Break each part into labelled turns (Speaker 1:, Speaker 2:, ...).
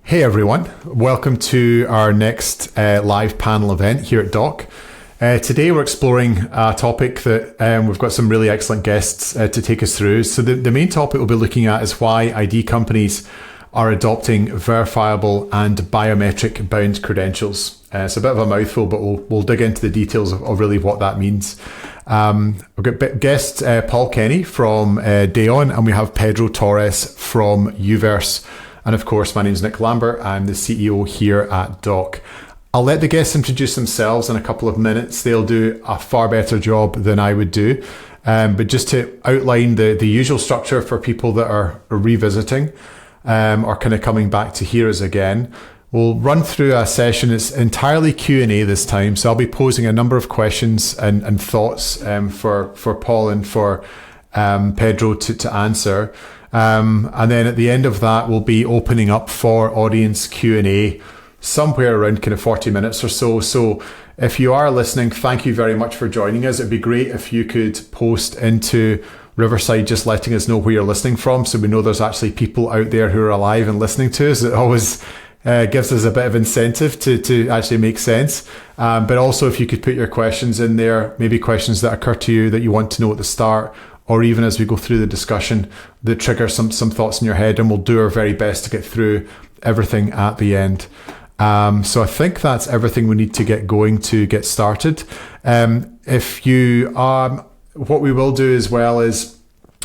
Speaker 1: Hey everyone, welcome to our next live panel event here at Doc. Today we're exploring a topic that we've got some really excellent guests to take us through. So the main topic we'll be looking at is why ID companies are adopting verifiable and biometric-bound credentials. It's a bit of a mouthful, but we'll dig into the details of really what that means. We've got guest Paul Kenny from Daon, and we have Pedro Torres from Youverse. And of course, my name is Nick Lambert. I'm the CEO here at Doc. I'll let the guests introduce themselves in a couple of minutes. They'll do a far better job than I would do. But just to outline the usual structure for people that are revisiting or kind of coming back to hear us again, we'll run through a session. It's entirely Q&A this time. So I'll be posing a number of questions and thoughts for Paul and for Pedro to answer. And then at the end of that, we'll be opening up for audience Q&A somewhere around kind of 40 minutes or so. So if you are listening, thank you very much for joining us. It'd be great if you could post into Riverside just letting us know where you're listening from, so we know there's actually people out there who are alive and listening to us. It always gives us a bit of incentive to actually make sense. But also if you could put your questions in there, maybe questions that occur to you that you want to know at the start, or even as we go through the discussion that trigger some thoughts in your head, and we'll do our very best to get through everything at the end. So I think that's everything we need to get going to get started. If you what we will do as well is,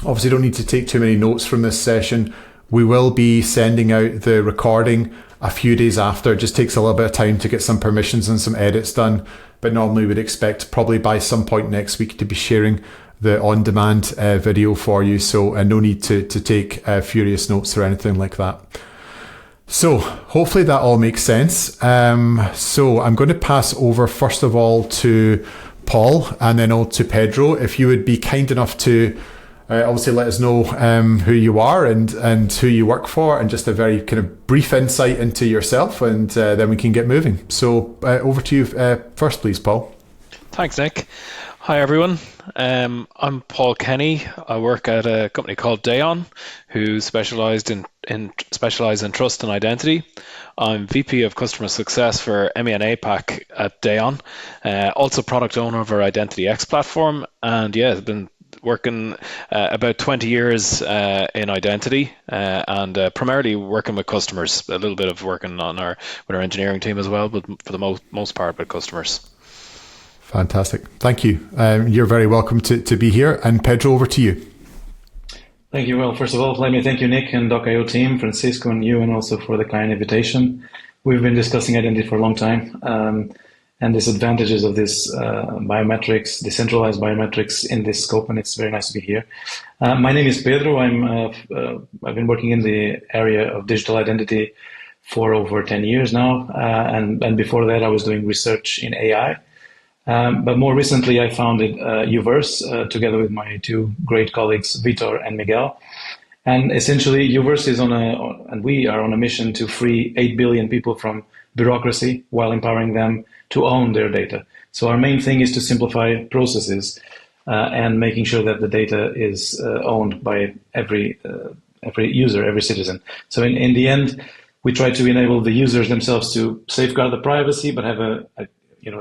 Speaker 1: obviously don't need to take too many notes from this session. We will be sending out the recording a few days after. It just takes a little bit of time to get some permissions and some edits done, but normally we'd expect probably by some point next week to be sharing the on-demand video for you, so no need to take furious notes or anything like that. So hopefully that all makes sense. So I'm going to pass over first of all to Paul and then on to Pedro. If you would be kind enough to obviously let us know who you are and who you work for, and just a very kind of brief insight into yourself, and then we can get moving. So over to you first, please, Paul.
Speaker 2: Thanks, Nick. Hi, everyone. I'm Paul Kenny. I work at a company called Daon, who specialise in trust and identity. I'm VP of Customer Success for EMEA and APAC at Daon. Also product owner of our Identity X platform. And yeah, I've been working about 20 years in identity and primarily working with customers. A little bit of working with our engineering team as well, but for the most part with customers.
Speaker 1: Fantastic. Thank you. You're very welcome to be here. And Pedro, over to you.
Speaker 3: Thank you. Well, first of all, let me thank you, Nick and Doc.io team, Francisco and you, and also for the kind invitation. We've been discussing identity for a long time and the advantages of this biometrics, decentralized biometrics in this scope, and it's very nice to be here. My name is Pedro. I've been working in the area of digital identity for over 10 years now. And before that, I was doing research in AI. But more recently, I founded Youverse together with my two great colleagues, Vitor and Miguel. And essentially, Youverse is and we are on a mission to free 8 billion people from bureaucracy while empowering them to own their data. So our main thing is to simplify processes and making sure that the data is owned by every user, every citizen. So in the end, we try to enable the users themselves to safeguard the privacy, but have a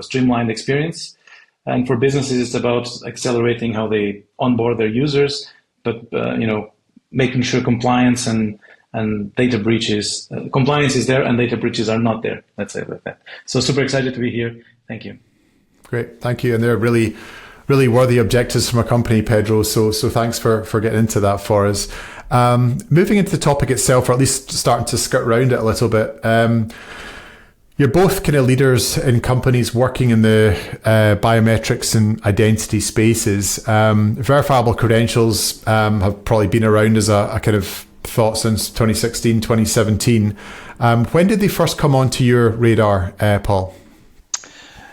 Speaker 3: streamlined experience. And for businesses, it's about accelerating how they onboard their users, but making sure compliance and data breaches, compliance is there and data breaches are not there. Let's say it like that. So super excited to be here. Thank you.
Speaker 1: Great, thank you. And they're really, really worthy objectives from a company, Pedro. So thanks for getting into that for us. Moving into the topic itself, or at least starting to skirt around it a little bit. You're both kind of leaders in companies working in the biometrics and identity spaces. Verifiable credentials have probably been around as a kind of thought since 2016, 2017. When did they first come onto your radar, Paul?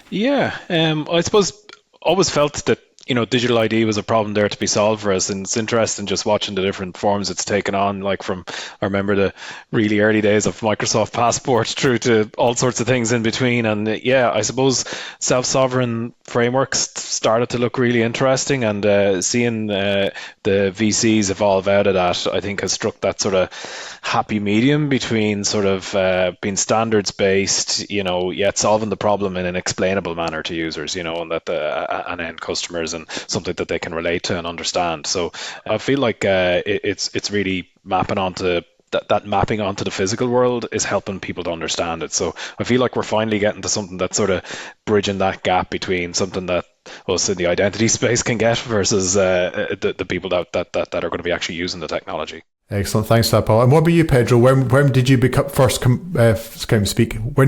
Speaker 2: Yeah, I suppose always felt that digital ID was a problem there to be solved for us, and it's interesting just watching the different forms it's taken on. Like I remember the really early days of Microsoft Passport through to all sorts of things in between. And yeah, I suppose self-sovereign frameworks started to look really interesting, and seeing the VCs evolve out of that, I think has struck that sort of happy medium between sort of being standards based, yet solving the problem in an explainable manner to users, and that and end customers, and something that they can relate to and understand. So I feel like it's really mapping onto that mapping onto the physical world is helping people to understand it. So I feel like we're finally getting to something that's sort of bridging that gap between something that us in the identity space can get versus the people that are going to be actually using the technology.
Speaker 1: Excellent, thanks for that, Paul. And what about you, Pedro? When did you When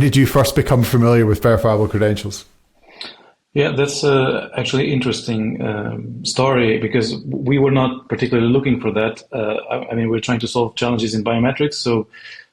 Speaker 1: did you first become familiar with verifiable credentials?
Speaker 3: Yeah, that's actually interesting story, because we were not particularly looking for that. We're trying to solve challenges in biometrics. So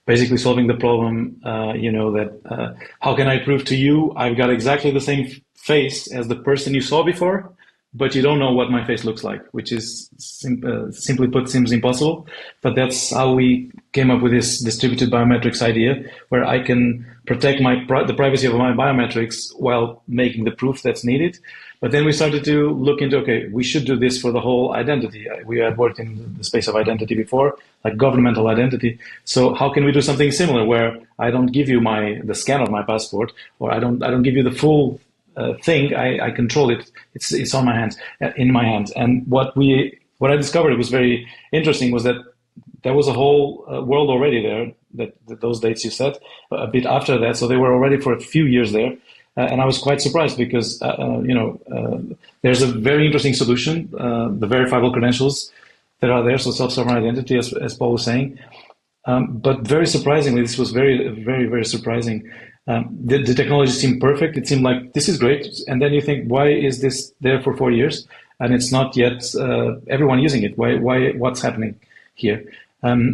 Speaker 3: basically solving the problem, that how can I prove to you I've got exactly the same face as the person you saw before, but you don't know what my face looks like, which is simply put seems impossible. But that's how we came up with this distributed biometrics idea, where I can protect the privacy of my biometrics while making the proof that's needed. But then we started to look into, okay, we should do this for the whole identity. We had worked in the space of identity before, like governmental identity. So how can we do something similar, where I don't give you the scan of my passport, or I don't give you the full thing. I control it. It's on my hands, in my hands. And what I discovered was very interesting was that there was a whole world already there. That those dates you said, a bit after that. So they were already for a few years there, and I was quite surprised because there's a very interesting solution, the verifiable credentials that are there. So self-sovereign identity, as Paul was saying. But very surprisingly, this was very, very, very surprising. The technology seemed perfect. It seemed like this is great. And then you think, why is this there for 4 years and it's not yet everyone using it? Why? What's happening here?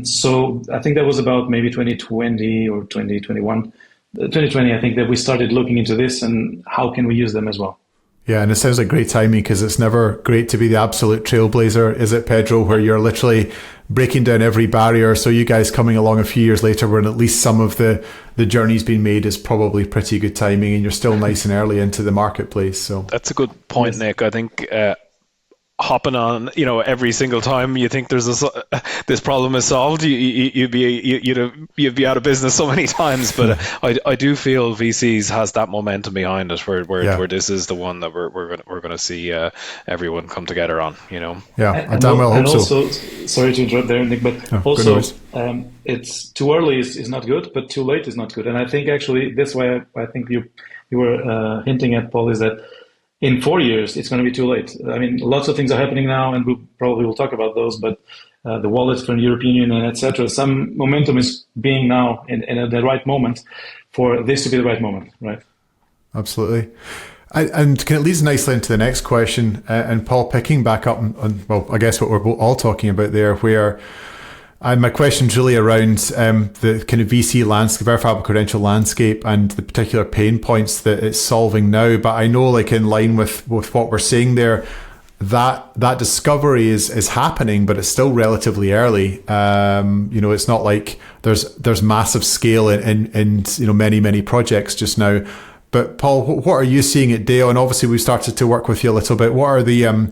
Speaker 3: So I think that was about maybe 2020 or 2021, 2020, I think, that we started looking into this and how can we use them as well.
Speaker 1: Yeah, and it sounds like great timing, because it's never great to be the absolute trailblazer, is it, Pedro, where you're literally breaking down every barrier. So you guys coming along a few years later when at least some of the journey's been made is probably pretty good timing, and you're still nice and early into the marketplace. So
Speaker 2: that's a good point, Nick. I think hopping on, every single time you think there's this problem is solved, you'd be out of business so many times. But I do feel VCs has that momentum behind it, where this is the one that we're going to see everyone come together on.
Speaker 1: Yeah, I damn well hope
Speaker 3: so. Sorry to interrupt there, Nick, but also it's too early is not good, but too late is not good. And I think actually that's why I think you were hinting at, Paul, is that in 4 years, it's going to be too late. I mean, lots of things are happening now, and we probably will talk about those, but the wallet from the European Union, etc. Some momentum is being now in the right moment for this to be the right moment, right?
Speaker 1: Absolutely. And it leads nicely into the next question. And Paul, picking back up on, well, I guess what we're all talking about there, where my question's really around the kind of VC landscape, verifiable credential landscape, and the particular pain points that it's solving now. But I know, like, in line with what we're saying there, that discovery is happening, but it's still relatively early. It's not like there's massive scale in many projects just now. But Paul, what are you seeing at Daon? Obviously, we've started to work with you a little bit. What are the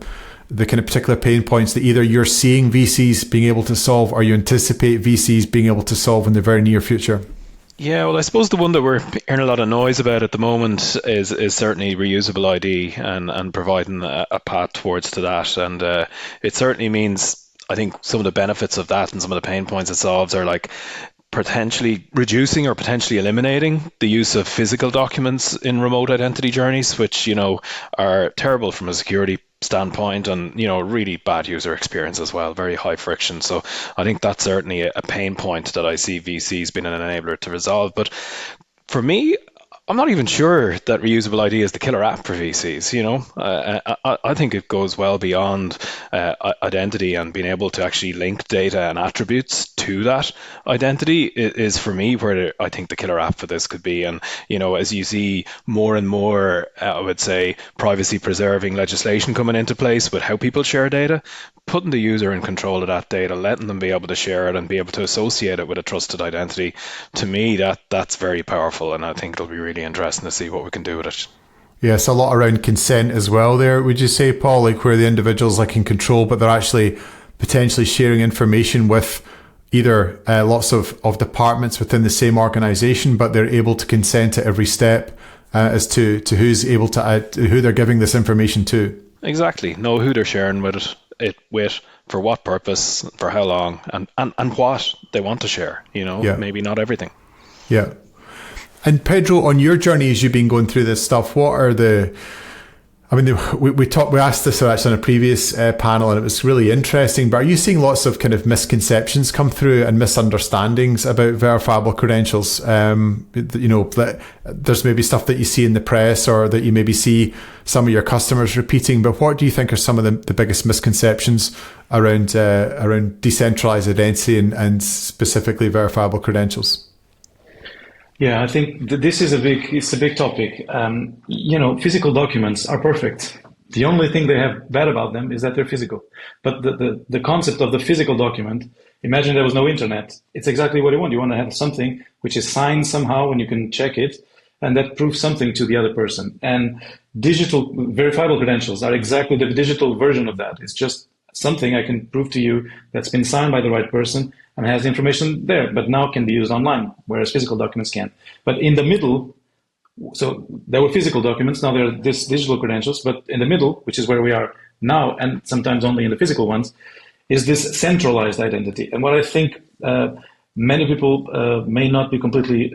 Speaker 1: kind of particular pain points that either you're seeing VCs being able to solve, or you anticipate VCs being able to solve in the very near future?
Speaker 2: Yeah, well, I suppose the one that we're hearing a lot of noise about at the moment is certainly reusable ID and providing a path towards to that. And it certainly means, I think, some of the benefits of that and some of the pain points it solves are like potentially reducing or potentially eliminating the use of physical documents in remote identity journeys, which, are terrible from a security standpoint, and really bad user experience as well, very high friction. So I think that's certainly a pain point that I see VCs being an enabler to resolve. But for me, I'm not even sure that reusable ID is the killer app for VCs. I think it goes well beyond identity, and being able to actually link data and attributes to that identity is for me where I think the killer app for this could be. And as you see more and more, I would say, privacy preserving legislation coming into place with how people share data, putting the user in control of that data, letting them be able to share it and be able to associate it with a trusted identity, to me that's very powerful, and I think it'll be really interesting to see what we can do with it.
Speaker 1: Yes, a lot around consent as well there, would you say, Paul? Like where the individual's like in control, but they're actually potentially sharing information with either lots of departments within the same organization, but they're able to consent at every step as to who's able to who they're giving this information to.
Speaker 2: Exactly. Know who they're sharing it with, for what purpose, for how long, and what they want to share. Maybe not everything.
Speaker 1: Yeah. And Pedro, on your journey as you've been going through this stuff, what are we asked this actually on a previous panel, and it was really interesting, but are you seeing lots of kind of misconceptions come through and misunderstandings about verifiable credentials? That there's maybe stuff that you see in the press or that you maybe see some of your customers repeating, but what do you think are some of the biggest misconceptions around decentralized identity and specifically verifiable credentials?
Speaker 3: Yeah, I think this is it's a big topic. Physical documents are perfect. The only thing they have bad about them is that they're physical. But the concept of the physical document, imagine there was no internet. It's exactly what you want. You want to have something which is signed somehow and you can check it, and that proves something to the other person. And digital verifiable credentials are exactly the digital version of that. It's just something I can prove to you that's been signed by the right person and has information there, but now can be used online, whereas physical documents can't. But in the middle, so there were physical documents, now there are these digital credentials, but in the middle, which is where we are now, and sometimes only in the physical ones, is this centralized identity. And what I think many people may not be completely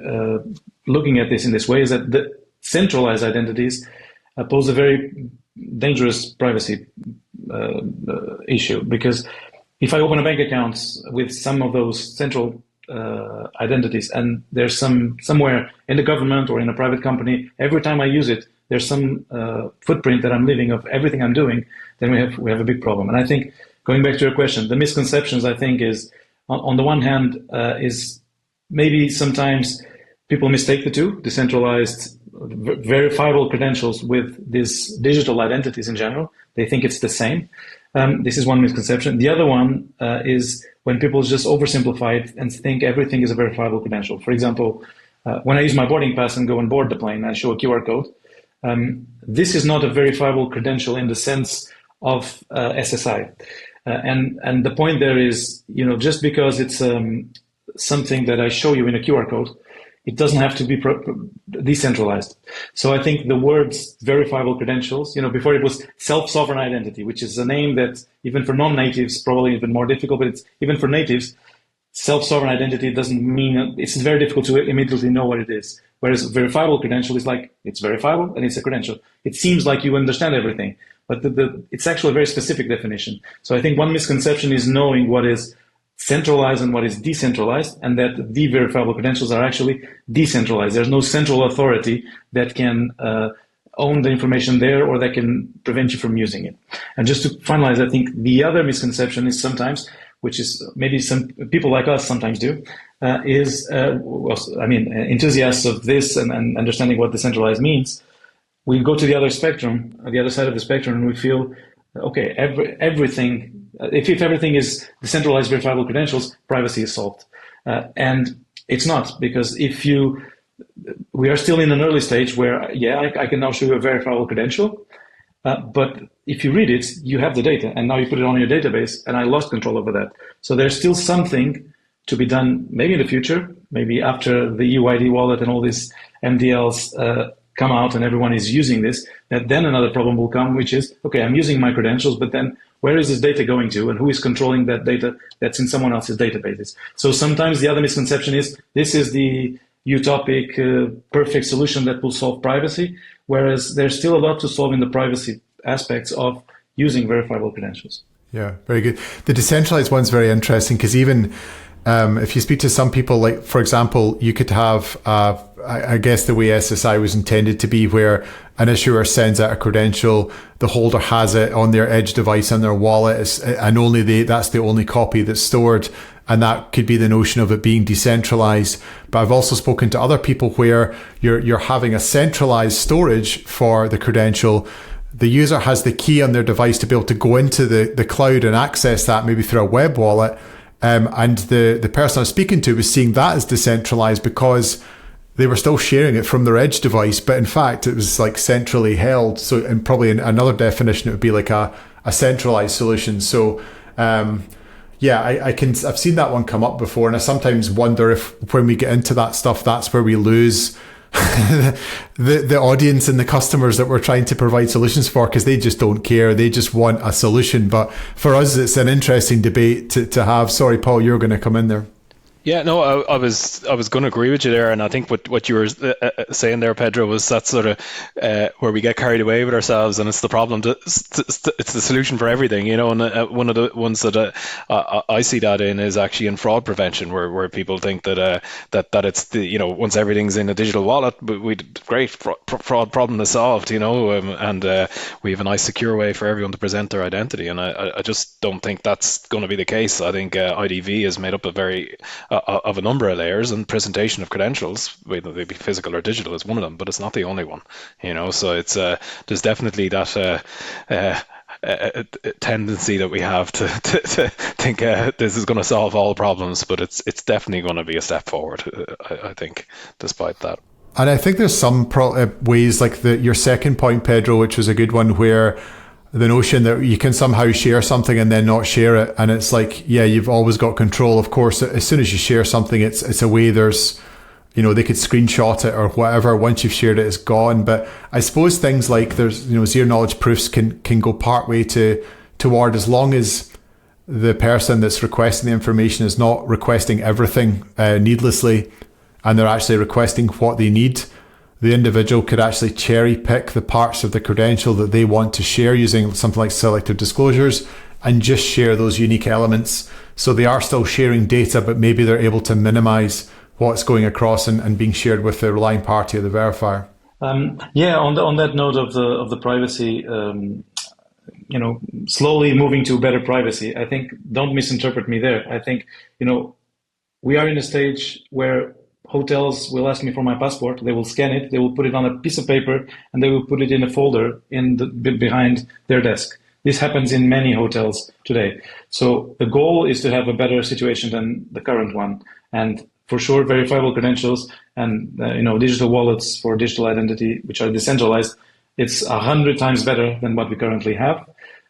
Speaker 3: looking at this in this way is that the centralized identities pose a very dangerous privacy issue, because if I open a bank account with some of those central identities, and there's somewhere in the government or in a private company, every time I use it, there's some footprint that I'm leaving of everything I'm doing, then we have a big problem. And I think, going back to your question, the misconceptions, I think, is on the one hand is maybe sometimes people mistake the two, decentralized verifiable credentials with these digital identities in general. They think it's the same. This is one misconception. The other one is when people just oversimplify it and think everything is a verifiable credential. For example, when I use my boarding pass and go on board the plane, I show a QR code. This is not a verifiable credential in the sense of SSI. And the point there is, just because it's something that I show you in a QR code, it doesn't have to be decentralized. So I think the words verifiable credentials, before it was self-sovereign identity, which is a name that even for non-natives, probably even more difficult, but it's even for natives, self-sovereign identity doesn't mean, it's very difficult to immediately know what it is. Whereas verifiable credential is like, it's verifiable and it's a credential. It seems like you understand everything, but it's actually a very specific definition. So I think one misconception is knowing what is centralized and what is decentralized, and that the verifiable credentials are actually decentralized. There's no central authority that can own the information there or that can prevent you from using it. And just to finalize, I think the other misconception is sometimes, which is maybe some people like us sometimes do, enthusiasts of this and understanding what decentralized means, we go to the other spectrum, the other side of the spectrum, and we feel, okay, everything, if everything is decentralized verifiable credentials, privacy is solved. And it's not, because we are still in an early stage where, I can now show you a verifiable credential, but if you read it, you have the data, and now you put it on your database, and I lost control over that. So there's still something to be done, maybe in the future, maybe after the UID wallet and all these MDLs come out and everyone is using this, that then another problem will come, which is, okay, I'm using my credentials, but then where is this data going to, and who is controlling that data that's in someone else's databases? So sometimes the other misconception is this is the utopic, perfect solution that will solve privacy, whereas there's still a lot to solve in the privacy aspects of using verifiable credentials.
Speaker 1: Yeah, very good. The decentralized one's very interesting because even If you speak to some people, like, for example, you could have, I guess the way SSI was intended to be, where an issuer sends out a credential, the holder has it on their edge device in their wallet, and only that's the only copy that's stored. And that could be the notion of it being decentralized. But I've also spoken to other people where you're having a centralized storage for the credential. The user has the key on their device to be able to go into the cloud and access that, maybe through a web wallet. And the person I was speaking to was seeing that as decentralized because they were still sharing it from their edge device, but in fact it was like centrally held. So, and probably in another definition, it would be like a centralized solution. So, yeah, I've seen that one come up before, and I sometimes wonder if when we get into that stuff, that's where we lose the audience and the customers that we're trying to provide solutions for, because they just don't care. They just want a solution. But for us, it's an interesting debate to have. Sorry, Paul, you're going to come in there.
Speaker 2: Yeah, no, I was going to agree with you there, and I think what you were saying there, Pedro, was that sort of where we get carried away with ourselves, and it's the problem. It's the solution for everything, And one of the ones that I see that in is actually in fraud prevention, where people think that it's the once everything's in a digital wallet, great fraud problem is solved, and we have a nice secure way for everyone to present their identity, and I just don't think that's going to be the case. I think IDV is made up of a number of layers, and presentation of credentials, whether they be physical or digital, is one of them, but it's not the only one. So it's there's definitely that a tendency that we have to think this is going to solve all problems, but it's definitely going to be a step forward. I think, despite that.
Speaker 1: And I think there's some ways, like your second point, Pedro, which was a good one, where the notion that you can somehow share something and then not share it. And it's like, yeah, you've always got control. Of course, as soon as you share something, it's a way there's, they could screenshot it or whatever. Once you've shared it, it's gone. But I suppose things like there's, zero knowledge proofs can go part way toward, as long as the person that's requesting the information is not requesting everything needlessly, and they're actually requesting what they need. The individual could actually cherry pick the parts of the credential that they want to share using something like selective disclosures, and just share those unique elements. So they are still sharing data, but maybe they're able to minimize what's going across and being shared with the relying party of the verifier.
Speaker 3: On that note of the privacy, slowly moving to better privacy. I think, don't misinterpret me there. I think, we are in a stage where hotels will ask me for my passport. They will scan it. They will put it on a piece of paper, and they will put it in a folder behind their desk. This happens in many hotels today. So the goal is to have a better situation than the current one. And for sure, verifiable credentials and digital wallets for digital identity, which are decentralized, it's 100 times better than what we currently have.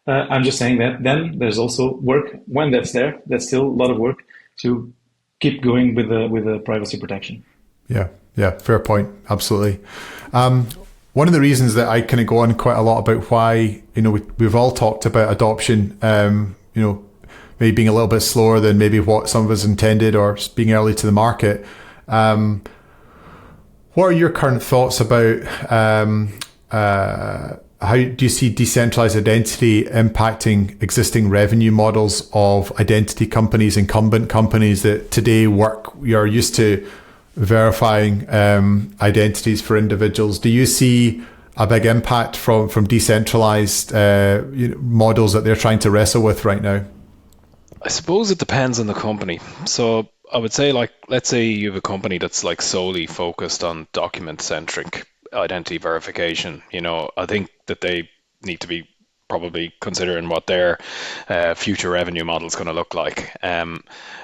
Speaker 3: I'm just saying that then there's also work when that's there. That's still a lot of work to keep going with the privacy protection. Yeah,
Speaker 1: fair point. Absolutely. One of the reasons that I kind of go on quite a lot about why, we've all talked about adoption, maybe being a little bit slower than maybe what some of us intended, or being early to the market. What are your current thoughts about how do you see decentralized identity impacting existing revenue models of identity companies, incumbent companies that today you're used to verifying identities for individuals? Do you see a big impact from decentralized models that they're trying to wrestle with right now?
Speaker 2: I suppose it depends on the company. So I would say, let's say you have a company that's solely focused on document-centric identity verification. I think that they need to be probably considering what their future revenue model is going to look like.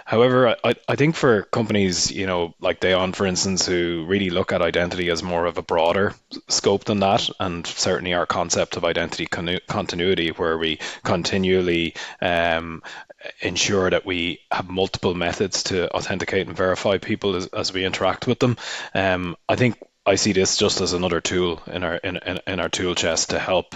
Speaker 2: However, I think for companies, like Daon, for instance, who really look at identity as more of a broader scope than that, and certainly our concept of identity continuity, where we continually ensure that we have multiple methods to authenticate and verify people as we interact with them. I think I see this just as another tool in our tool chest to help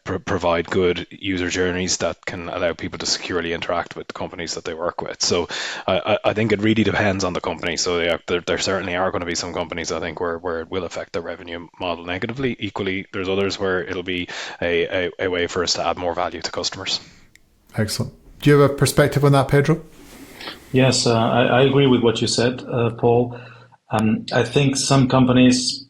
Speaker 2: provide good user journeys that can allow people to securely interact with companies that they work with. So I think it really depends on the company. So there certainly are going to be some companies, I think, where it will affect their revenue model negatively. Equally, there's others where it'll be a way for us to add more value to customers.
Speaker 1: Excellent. Do you have a perspective on that, Pedro?
Speaker 3: Yes, I agree with what you said, Paul. I think some companies,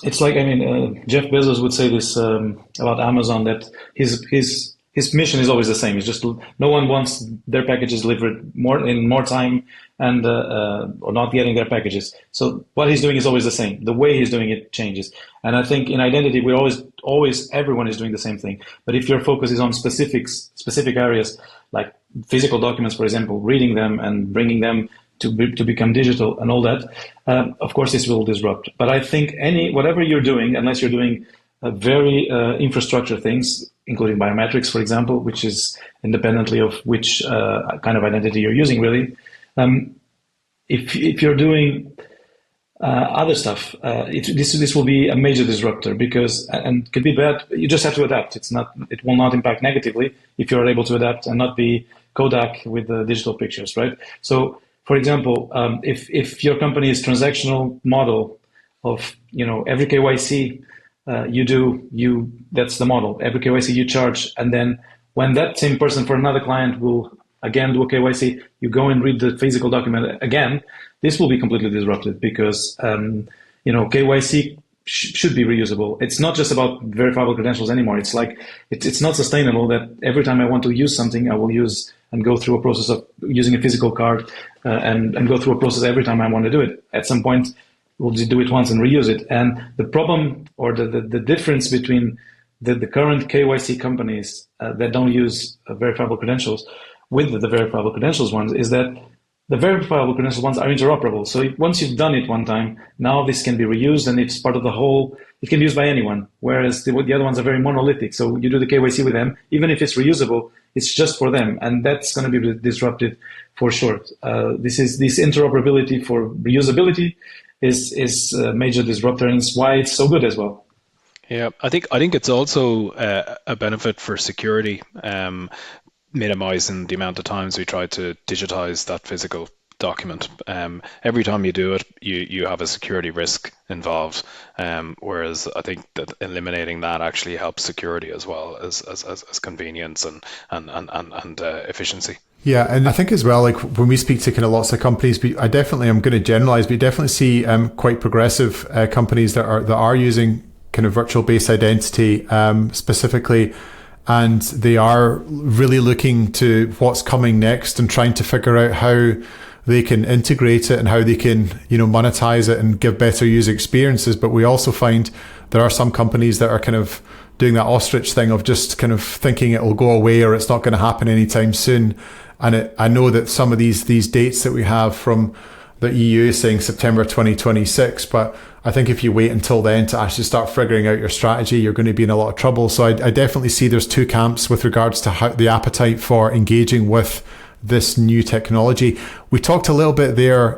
Speaker 3: it's like, I mean, Jeff Bezos would say this about Amazon, that his mission is always the same. It's just no one wants their packages delivered more time and or not getting their packages. So what he's doing is always the same. The way he's doing it changes. And I think in identity, we're always everyone is doing the same thing. But if your focus is on specific areas like physical documents, for example, reading them and bringing them to become digital and all that, of course, this will disrupt. But I think whatever you're doing, unless you're doing very infrastructure things, including biometrics, for example, which is independently of which kind of identity you're using, really. If you're doing other stuff, this will be a major disruptor because, and could be bad. You just have to adapt. It will not impact negatively if you're able to adapt and not be Kodak with the digital pictures, right? So, for example, if your company is transactional model of, every KYC that's the model. Every KYC you charge, and then when that same person for another client will again do a KYC, you go and read the physical document again. This will be completely disrupted because KYC should be reusable. It's not just about verifiable credentials anymore. It's like it's not sustainable that every time I want to use something, I will use and go through a process of using a physical card and go through a process every time I want to do it. At some point, we'll just do it once and reuse it. And the problem or the difference between the current KYC companies that don't use verifiable credentials with the verifiable credentials ones is that the verifiable credentials ones are interoperable. So once you've done it one time, now this can be reused and it's part of the whole, it can be used by anyone. Whereas the other ones are very monolithic. So you do the KYC with them, even if it's reusable, it's just for them. And that's going to be disrupted for sure. This interoperability for reusability is a major disruptor, and it's why it's so good as well.
Speaker 2: Yeah, I think it's also a benefit for security, minimizing the amount of times we try to digitize that physical document. Every time you do it, you have a security risk involved. Whereas I think that eliminating that actually helps security as well as convenience and efficiency.
Speaker 1: Yeah, and I think as well, like when we speak to kind of lots of companies, I'm going to generalize, but you definitely see quite progressive companies that are using kind of virtual based identity specifically, and they are really looking to what's coming next and trying to figure out how they can integrate it and how they can, monetize it and give better user experiences. But we also find there are some companies that are kind of doing that ostrich thing of just kind of thinking it will go away or it's not going to happen anytime soon. And I know that some of these dates that we have from the EU is saying September 2026, but I think if you wait until then to actually start figuring out your strategy, you're going to be in a lot of trouble. So I definitely see there's two camps with regards to how the appetite for engaging with this new technology. We talked a little bit there,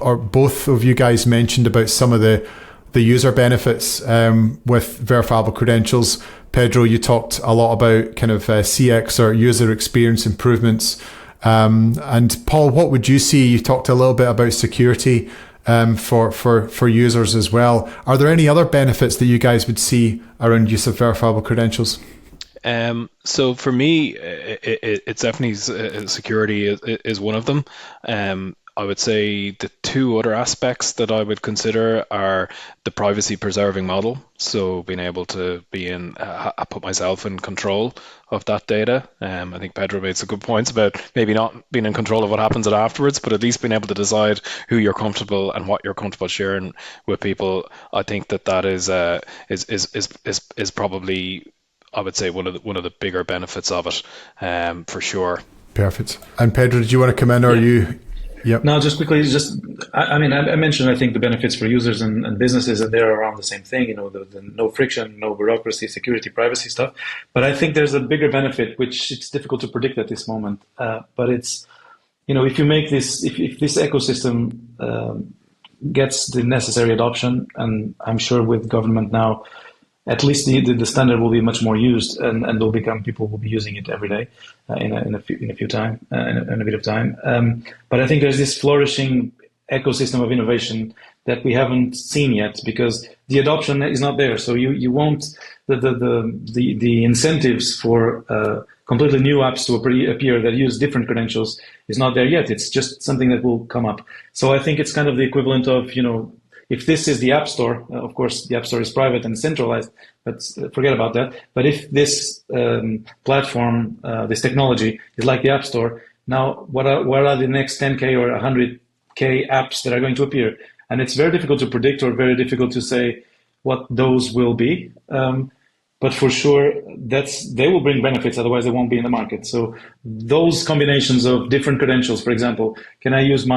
Speaker 1: or both of you guys mentioned about some of the user benefits with verifiable credentials. Pedro, you talked a lot about kind of CX or user experience improvements. And Paul, what would you see? You talked a little bit about security for users as well. Are there any other benefits that you guys would see around use of verifiable credentials?
Speaker 2: So for me, it's definitely security is one of them. I would say the two other aspects that I would consider are the privacy preserving model. So being able to put myself in control of that data. I think Pedro made some good points about maybe not being in control of what happens afterwards, but at least being able to decide who you're comfortable and what you're comfortable sharing with people. I think that is probably, I would say, one of the bigger benefits of it, for sure.
Speaker 1: Perfect. And Pedro, did you want to come in, or you? Yep.
Speaker 3: No, just quickly, I mentioned, I think, the benefits for users and businesses, and they're around the same thing, the no friction, no bureaucracy, security, privacy stuff. But I think there's a bigger benefit, which it's difficult to predict at this moment. But it's, if you make this, if this ecosystem gets the necessary adoption, and I'm sure with government now, at least the standard will be much more used, and people will be using it every day in a bit of time. But I think there's this flourishing ecosystem of innovation that we haven't seen yet because the adoption is not there. So you won't the incentives for completely new apps to appear that use different credentials is not there yet. It's just something that will come up. So I think it's kind of the equivalent of, if this is the App Store, of course, the App Store is private and centralized, but forget about that. But if this platform, this technology is like the App Store, now what are the next 10K or 100K apps that are going to appear? And it's very difficult to predict or very difficult to say what those will be. But for sure, they will bring benefits, otherwise they won't be in the market. So those combinations of different credentials, for example, can I use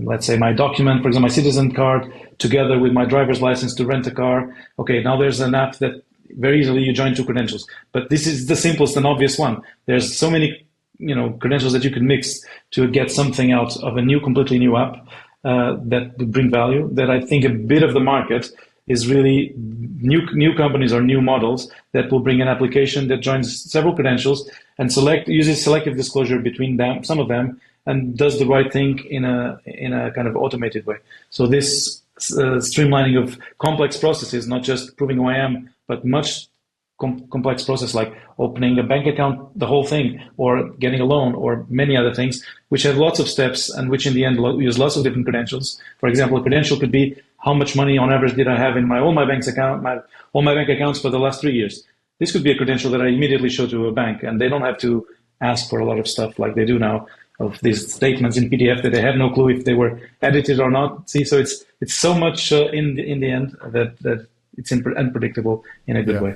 Speaker 3: let's say my document, for example, my citizen card, together with my driver's license to rent a car. Okay, now there's an app that very easily you join two credentials. But this is the simplest and obvious one. There's so many credentials that you can mix to get something out of a completely new app that would bring value, that I think a bit of the market is really new companies or new models that will bring an application that joins several credentials and uses selective disclosure between them, some of them, and does the right thing in a kind of automated way. So this streamlining of complex processes, not just proving who I am, but much complex process like opening a bank account, the whole thing, or getting a loan, or many other things, which have lots of steps and which in the end use lots of different credentials. For example, a credential could be how much money on average did I have in all my bank accounts for the last 3 years. This could be a credential that I immediately show to a bank, and they don't have to ask for a lot of stuff like they do now, of these statements in PDF that they have no clue if they were edited or not. See, so it's so much in the end that it's unpredictable in a good way.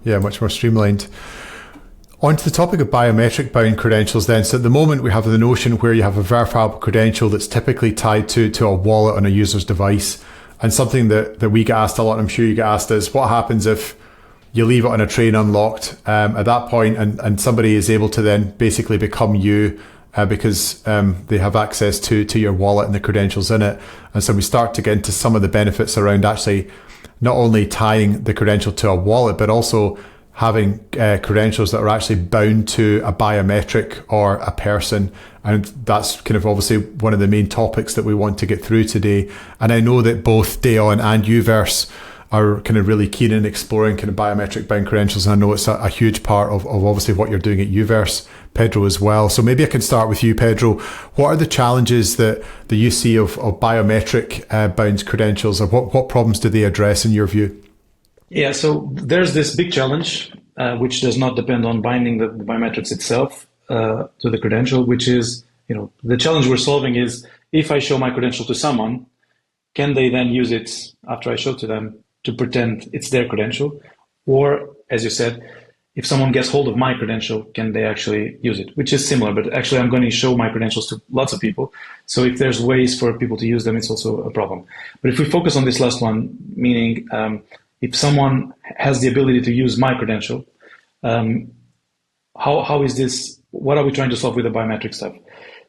Speaker 1: Yeah, much more streamlined. On to the topic of biometric-bound credentials then. So at the moment, we have the notion where you have a verifiable credential that's typically tied to a wallet on a user's device. And something that we get asked a lot, and I'm sure you get asked, is what happens if you leave it on a train unlocked at that point and somebody is able to then basically become you because they have access to your wallet and the credentials in it. And so we start to get into some of the benefits around actually not only tying the credential to a wallet, but also having credentials that are actually bound to a biometric or a person. And that's kind of obviously one of the main topics that we want to get through today. And I know that both Daon and Youverse are kind of really keen in exploring kind of biometric bound credentials. And I know it's a huge part of obviously what you're doing at Youverse, Pedro, as well. So maybe I can start with you, Pedro. What are the challenges that you see of biometric bound credentials, or what problems do they address in your view?
Speaker 3: Yeah, so there's this big challenge, which does not depend on binding the biometrics itself to the credential, which is, the challenge we're solving is if I show my credential to someone, can they then use it after I show to them to pretend it's their credential? Or, as you said, if someone gets hold of my credential, can they actually use it? Which is similar, but actually I'm going to show my credentials to lots of people. So if there's ways for people to use them, it's also a problem. But if we focus on this last one, meaning if someone has the ability to use my credential, how is this? What are we trying to solve with the biometric stuff?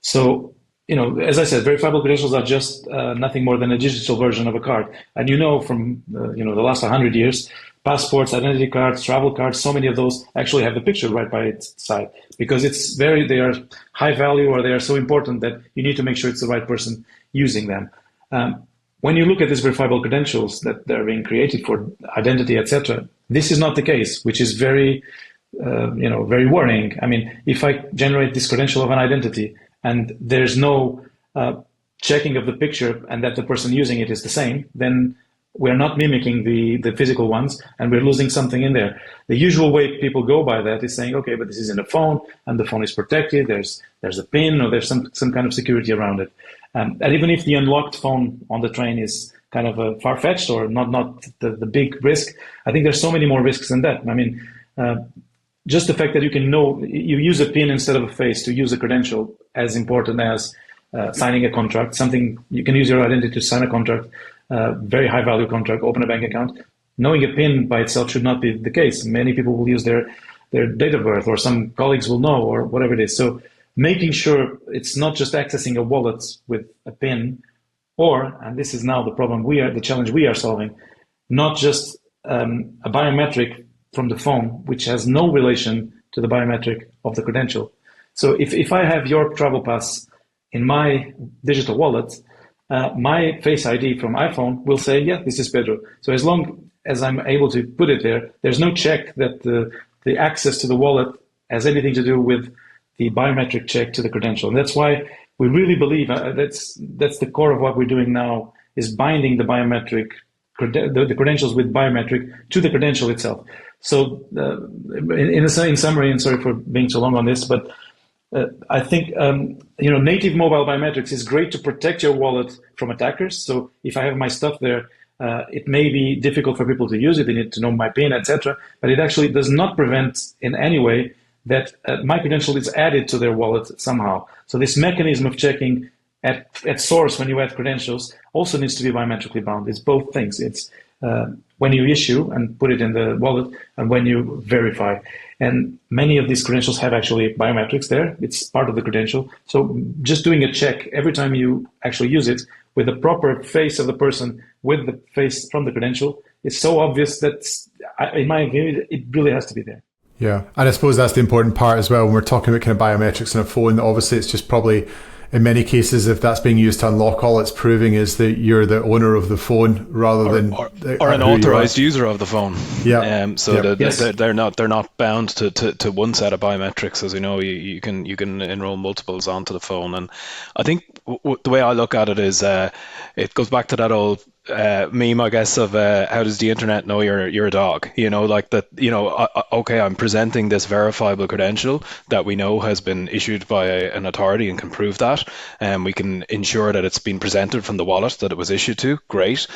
Speaker 3: So, as I said, verifiable credentials are just nothing more than a digital version of a card. And from the last 100 years, passports, identity cards, travel cards, so many of those actually have the picture right by its side because they are high value or they are so important that you need to make sure it's the right person using them. When you look at these verifiable credentials that they're being created for identity, etc., this is not the case, which is very, very worrying. I mean, if I generate this credential of an identity and there's no checking of the picture and that the person using it is the same, then we're not mimicking the physical ones and we're losing something in there. The usual way people go by that is saying, okay, but this is in a phone and the phone is protected. There's a PIN or there's some kind of security around it. And even if the unlocked phone on the train is kind of a far-fetched or not the big risk, I think there's so many more risks than that. I mean, just the fact that you use a PIN instead of a face to use a credential as important as signing a contract, something you can use your identity to sign a contract, very high value contract, open a bank account. Knowing a PIN by itself should not be the case. Many people will use their date of birth, or some colleagues will know, or whatever it is. So making sure it's not just accessing a wallet with a PIN, and this is now the challenge we are solving, not just a biometric from the phone, which has no relation to the biometric of the credential. So if I have your travel pass in my digital wallet, my Face ID from iPhone will say, yeah, this is Pedro. So as long as I'm able to put it there, there's no check that the access to the wallet has anything to do with the biometric check to the credential. And that's why we really believe that's the core of what we're doing now, is binding the biometric, the credentials with biometric to the credential itself. So in summary, and sorry for being so long on this, but I think native mobile biometrics is great to protect your wallet from attackers. So if I have my stuff there, it may be difficult for people to use it. They need to know my PIN, etc. But it actually does not prevent in any way that my credential is added to their wallet somehow. So this mechanism of checking at source when you add credentials also needs to be biometrically bound. It's both things. It's when you issue and put it in the wallet and when you verify. And many of these credentials have actually biometrics there. It's part of the credential. So just doing a check every time you actually use it with the proper face of the person with the face from the credential is so obvious that, in my opinion, it really has to be there.
Speaker 1: Yeah, and I suppose that's the important part as well when we're talking about kind of biometrics on a phone. Obviously, it's just probably, in many cases, if that's being used to unlock, all it's proving is that you're the owner of the phone rather than
Speaker 2: or an authorized user of the phone.
Speaker 1: Yeah.
Speaker 2: They're not bound to one set of biometrics. As you know, you can enroll multiples onto the phone. And I think the way I look at it is it goes back to that old meme, I guess, of how does the internet know you're a dog? Like that. Okay, I'm presenting this verifiable credential that we know has been issued by an authority and can prove that, and we can ensure that it's been presented from the wallet that it was issued to. Great.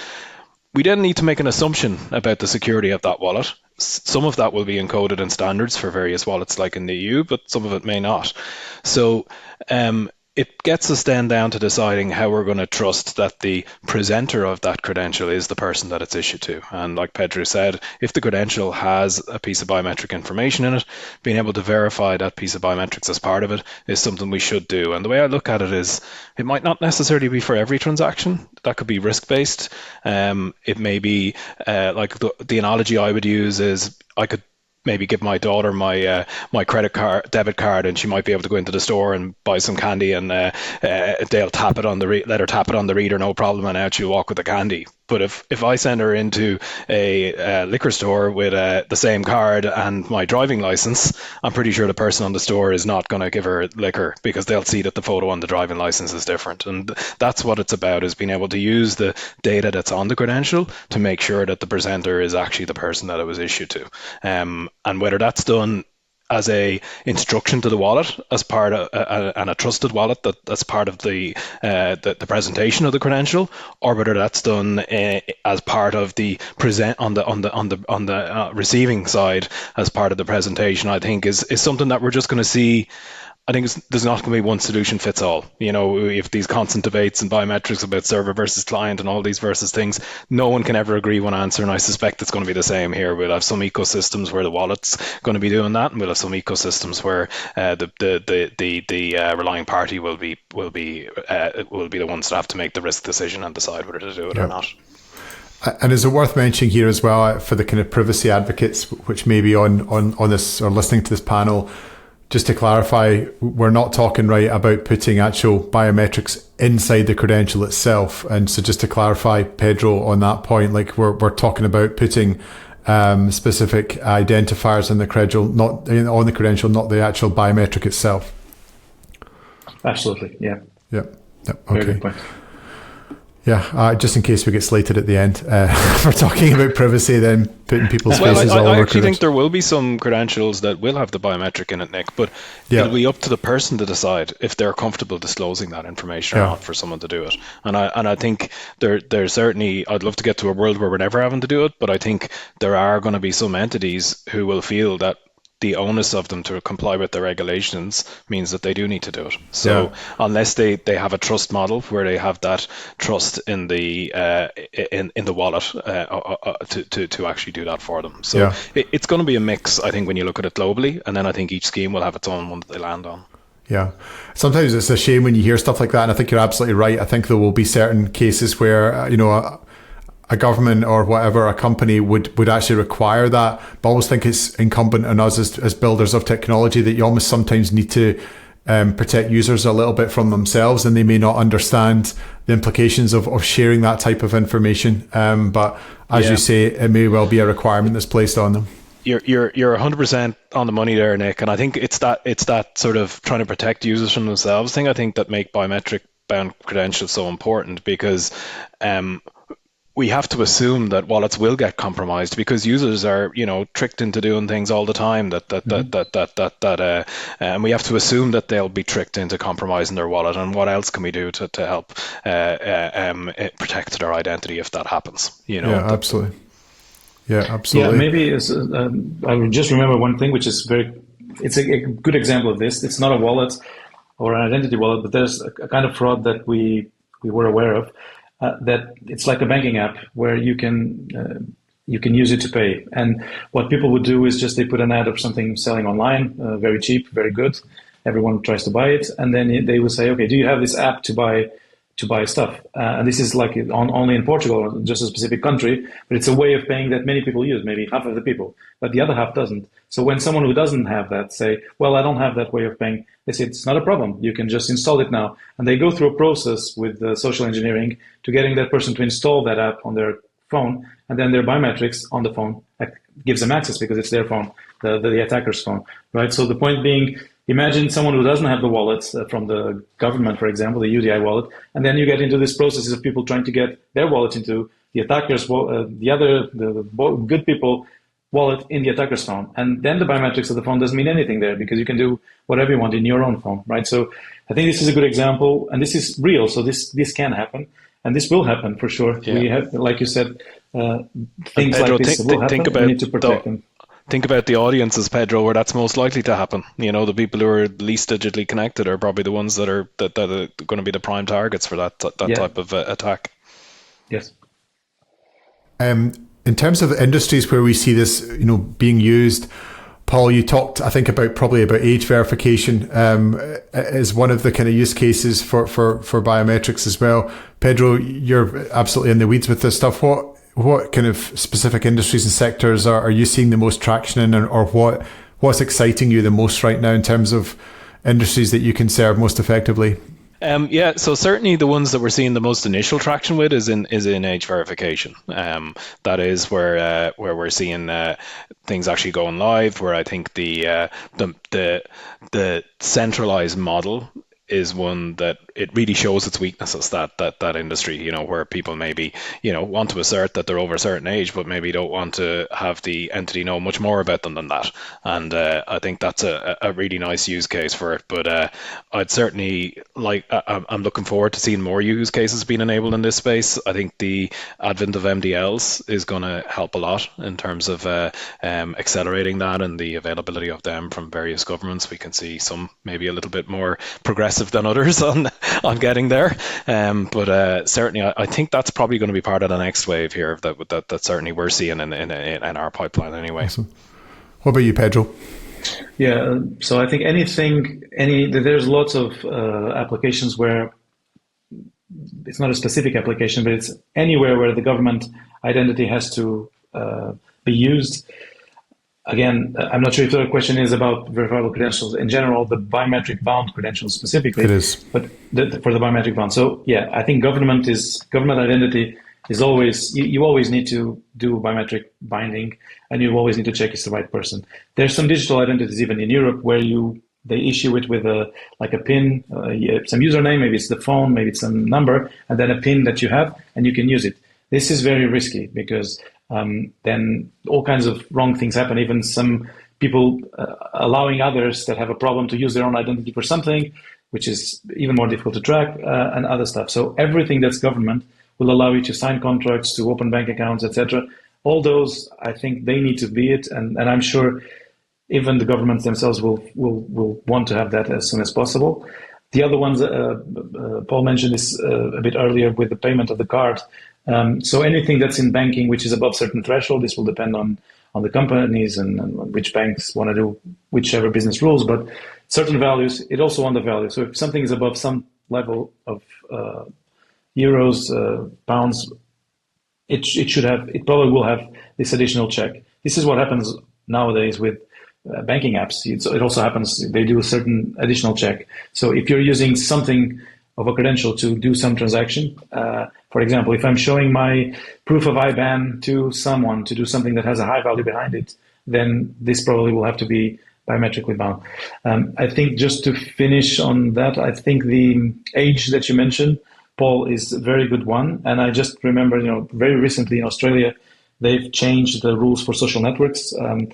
Speaker 2: We then need to make an assumption about the security of that wallet. Some of that will be encoded in standards for various wallets, like in the EU, but some of it may not. So it gets us then down to deciding how we're going to trust that the presenter of that credential is the person that it's issued to. And like Pedro said, if the credential has a piece of biometric information in it, being able to verify that piece of biometrics as part of it is something we should do. And the way I look at it is, it might not necessarily be for every transaction. That could be risk-based. It may be, like the analogy I would use is, I could maybe give my daughter my debit card, and she might be able to go into the store and buy some candy, and they'll tap it on let her tap it on the reader, no problem, and out she'll walk with the candy. But if I send her into a liquor store with the same card and my driving license, I'm pretty sure the person on the store is not going to give her liquor, because they'll see that the photo on the driving license is different. And that's what it's about, is being able to use the data that's on the credential to make sure that the presenter is actually the person that it was issued to. And whether that's done as a instruction to the wallet as part of and a trusted wallet that's part of the presentation of the credential, or whether that's done as part of the present on the receiving side as part of the presentation, I think is something that we're just going to see. I think there's not going to be one solution fits all. If these constant debates and biometrics about server versus client and all these versus things, no one can ever agree one answer, and I suspect it's going to be the same here. We'll have some ecosystems where the wallet's going to be doing that, and we'll have some ecosystems where the relying party will be the ones that have to make the risk decision and decide whether to do it or not.
Speaker 1: And is it worth mentioning here as well, for the kind of privacy advocates which may be on this or listening to this panel, just to clarify, we're not talking about putting actual biometrics inside the credential itself. And so just to clarify, Pedro, on that point, like we're talking about putting specific identifiers on the credential, not the actual biometric itself.
Speaker 3: Absolutely, yeah.
Speaker 1: Yep. Okay.
Speaker 3: Very good point.
Speaker 1: Yeah, just in case we get slated at the end for talking about privacy, then putting people's faces all over.
Speaker 2: I actually think there will be some credentials that will have the biometric in it, Nick, but it'll be up to the person to decide if they're comfortable disclosing that information or not for someone to do it. And I think there's certainly, I'd love to get to a world where we're never having to do it, but I think there are going to be some entities who will feel that the onus of them to comply with the regulations means that they do need to do it. So unless they have a trust model where they have that trust in the wallet to actually do that for them. So it's going to be a mix, I think, when you look at it globally, and then I think each scheme will have its own one that they land on. Yeah.
Speaker 1: Sometimes it's a shame when you hear stuff like that, and I think you're absolutely right. I think there will be certain cases where, a government or whatever, a company would actually require that. But I always think it's incumbent on us as builders of technology that you almost sometimes need to protect users a little bit from themselves, and they may not understand the implications of sharing that type of information. But as you say, it may well be a requirement that's placed on them.
Speaker 2: You're 100% on the money there, Nick. And I think it's that sort of trying to protect users from themselves thing, I think, that make biometric-bound credentials so important, because we have to assume that wallets will get compromised, because users are, tricked into doing things all the time and we have to assume that they'll be tricked into compromising their wallet. And what else can we do to help protect their identity if that happens?
Speaker 1: Absolutely. Yeah, absolutely.
Speaker 3: Yeah, maybe I will just remember one thing, which is it's a good example of this. It's not a wallet or an identity wallet, but there's a kind of fraud that we were aware of, that it's like a banking app where you can use it to pay. And what people would do is they put an ad of something selling online, very cheap, very good. Everyone tries to buy it, and then they would say, okay, do you have this app to buy stuff? And this is like only in Portugal, just a specific country, but it's a way of paying that many people use, maybe half of the people, but the other half doesn't. So when someone who doesn't have that say, well, I don't have that way of paying, they say, it's not a problem. You can just install it now. And they go through a process with social engineering to getting that person to install that app on their phone, and then their biometrics on the phone gives them access because it's their phone, the attacker's phone, right? So the point being, imagine someone who doesn't have the wallets from the government, for example, the UDI wallet, and then you get into this process of people trying to get their wallet into the attacker's, the good people wallet in the attacker's phone. And then the biometrics of the phone doesn't mean anything there, because you can do whatever you want in your own phone, right? So I think this is a good example, and this is real. So this can happen, and this will happen for sure. Yeah. We have, like you said, things
Speaker 2: Pedro,
Speaker 3: like this will happen. We need to protect them.
Speaker 2: Think about the audiences, Pedro, where that's most likely to happen. The people who are least digitally connected are probably the ones that are going to be the prime targets for that type of attack.
Speaker 3: Yes.
Speaker 1: In terms of industries where we see this, being used, Paul, you talked, I think, about age verification as one of the kind of use cases for biometrics as well. Pedro, you're absolutely in the weeds with this stuff. What kind of specific industries and sectors are you seeing the most traction in, or what's exciting you the most right now in terms of industries that you can serve most effectively?
Speaker 2: So certainly the ones that we're seeing the most initial traction with is in age verification. That is where we're seeing things actually going live. Where I think the centralized model is one that it really shows its weaknesses, that industry, where people maybe, want to assert that they're over a certain age, but maybe don't want to have the entity know much more about them than that. And I think that's a really nice use case for it. But I'd certainly I'm looking forward to seeing more use cases being enabled in this space. I think the advent of MDLs is going to help a lot in terms of accelerating that and the availability of them from various governments. We can see some maybe a little bit more progressive than others on getting there, but certainly I think that's probably going to be part of the next wave here that certainly we're seeing in our pipeline anyway.
Speaker 1: Awesome. What about you, Pedro?
Speaker 3: Yeah, so I think there's lots of applications where it's not a specific application, but it's anywhere where the government identity has to be used. Again, I'm not sure if the question is about verifiable credentials in general, the biometric-bound credentials specifically.
Speaker 1: It is.
Speaker 3: But for the biometric-bound. So, yeah, I think government identity is always, you always need to do biometric binding, and you always need to check it's the right person. There's some digital identities even in Europe where they issue it with a PIN, some username, maybe it's the phone, maybe it's some number, and then a PIN that you have, and you can use it. This is very risky because then all kinds of wrong things happen. Even some people allowing others that have a problem to use their own identity for something, which is even more difficult to track, and other stuff. So everything that's government will allow you to sign contracts, to open bank accounts, etc. All those, I think they need to be it. And I'm sure even the governments themselves will want to have that as soon as possible. The other ones, Paul mentioned this a bit earlier with the payment of the card. So anything that's in banking which is above certain threshold, this will depend on the companies and which banks want to do whichever business rules, but certain values, it also on the value. So if something is above some level of euros, pounds, it probably will have this additional check. This is what happens nowadays with banking apps. It also happens, they do a certain additional check. So if you're using something of a credential to do some transaction, for example, if I'm showing my proof of IBAN to someone to do something that has a high value behind it, then this probably will have to be biometrically bound. I think just to finish on that, I think the age that you mentioned, Paul, is a very good one. And I just remember, very recently in Australia, they've changed the rules for social networks. I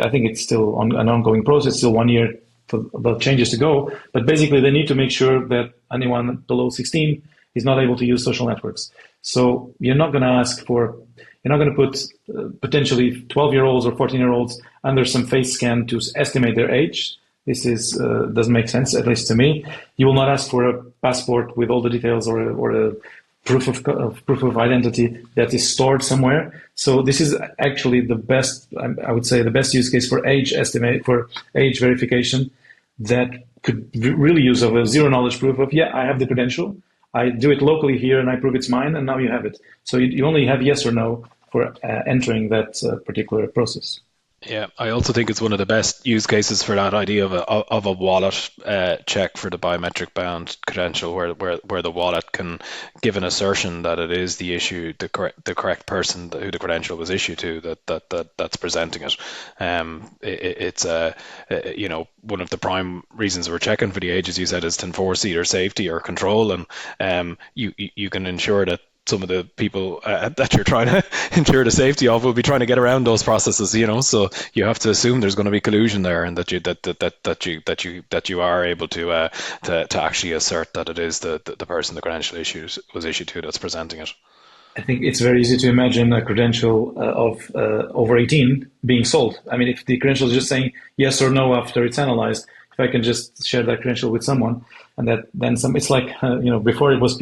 Speaker 3: think it's still an ongoing process, still 1 year for the changes to go. But basically, they need to make sure that anyone below 16 is not able to use social networks. So you're not going to put potentially 12-year-olds or 14-year-olds under some face scan to estimate their age. This doesn't make sense, at least to me. You will not ask for a passport with all the details or a proof of identity that is stored somewhere. So this is actually the best, I would say, the best use case for age verification that could really use of a zero knowledge proof of, I have the credential, I do it locally here and I prove it's mine, and now you have it. So you only have yes or no for entering that particular process.
Speaker 2: Yeah, I also think it's one of the best use cases for that idea of a wallet check for the biometric-bound credential, where the wallet can give an assertion that it is the correct person who the credential was issued to that's presenting it. It's one of the prime reasons we're checking for the age, as you said, is to enforce either safety or control, and you can ensure that some of the people that you're trying to ensure the safety of will be trying to get around those processes, so you have to assume there's going to be collusion there, and that you are able to actually assert that it is the person the credential was issued to that's presenting it.
Speaker 3: I think it's very easy to imagine a credential of over 18 being sold. I mean, if the credential is just saying yes or no after it's analyzed, if I can just share that credential with someone, and that then some, it's like before it was